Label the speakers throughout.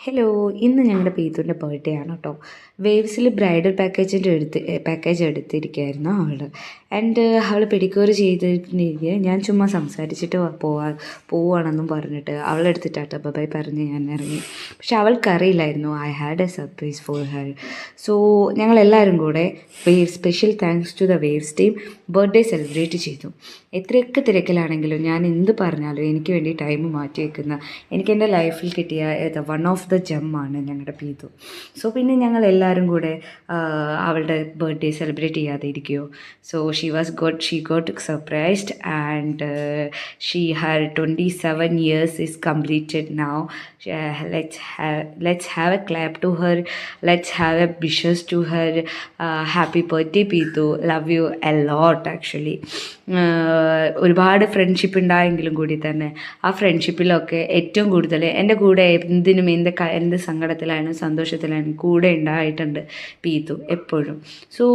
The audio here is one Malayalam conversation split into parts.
Speaker 1: ഹലോ, ഇന്ന് ഞങ്ങളുടെ പീത്തുവിൻ്റെ ബർത്ത്ഡേ ആണ് കേട്ടോ. വേവ്സിൽ ബ്രൈഡൽ പാക്കേജ് എടുത്തിരിക്കുകയായിരുന്നു അവൾ. ആൻഡ് അവൾ പെഡിക്യൂർ ചെയ്തിട്ടിരിക്കുക. ഞാൻ ചുമ്മാ സംസാരിച്ചിട്ട് പോവുകയാണെന്നും പറഞ്ഞിട്ട് അവളെടുത്തിട്ട് ടാറ്റ ബൈ പറഞ്ഞ് ഞാൻ ഇറങ്ങി. പക്ഷെ അവൾക്കറിയില്ലായിരുന്നു I had a surprise for her. So ഞങ്ങളെല്ലാവരും കൂടെ special thanks to the waves team birthday celebrate ചെയ്തു. എത്രയൊക്കെ തിരക്കിലാണെങ്കിലും ഞാൻ എന്ത് പറഞ്ഞാലും എനിക്ക് വേണ്ടി ടൈം മാറ്റി വയ്ക്കുന്ന, എനിക്കെൻ്റെ ലൈഫിൽ കിട്ടിയ വൺ ഓഫ് ദ ജെമ്മാണ് ഞങ്ങളുടെ പീതു. സോ പിന്നെ ഞങ്ങൾ എല്ലാവരും കൂടെ അവളുടെ ബർത്ത്ഡേ സെലിബ്രേറ്റ് ചെയ്യാതെ ഇരിക്കുമോ. So she got surprised and her 27 years is completed now. Let's have a clap to her. Let's have a wishes to her. Happy birthday Pitu. Love you a lot actually. ഒരുപാട് ഫ്രണ്ട്ഷിപ്പ് ഉണ്ടായെങ്കിലും കൂടി തന്നെ ആ ഫ്രണ്ട്ഷിപ്പിലൊക്കെ ഏറ്റവും കൂടുതൽ എൻ്റെ കൂടെ എന്തിനും എന്ത് സങ്കടത്തിലായാലും സന്തോഷത്തിലായാലും കൂടെ ഉണ്ടായിട്ടുണ്ട് പീതു എപ്പോഴും. സോ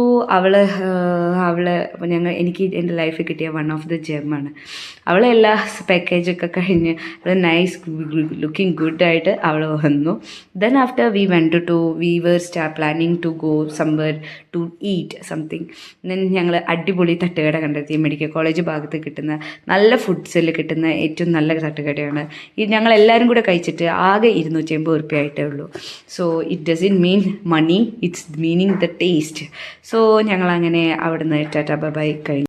Speaker 1: എനിക്ക് എൻ്റെ ലൈഫിൽ കിട്ടിയ വൺ ഓഫ് ദ ജെമ്മാണ്. അവളെല്ലാ പാക്കേജൊക്കെ കഴിഞ്ഞ് നൈസ് ലുക്കിംഗ് ഗുഡായിട്ട് അവൾ വന്നു. Then after V were planning to go somewhere to eat something. Then ഞങ്ങൾ അടിപൊളി തട്ടുകട കണ്ടെത്തി. മെഡിക്കൽ കോളേജ് ഭാഗത്ത് കിട്ടുന്ന നല്ല ഫുഡ്സിൽ കിട്ടുന്ന ഏറ്റവും നല്ല തട്ടുകടയാണ്. ഞങ്ങൾ എല്ലാവരും കൂടെ കഴിച്ചിട്ട് ആകെ 250 ഉറുപ്പിക ആയിട്ടേ ഉള്ളൂ. So it doesn't mean money, it's meaning the taste. So ഞങ്ങളങ്ങനെ അവിടെ നിന്ന് ടാറ്റ ബൈ കഴിഞ്ഞു.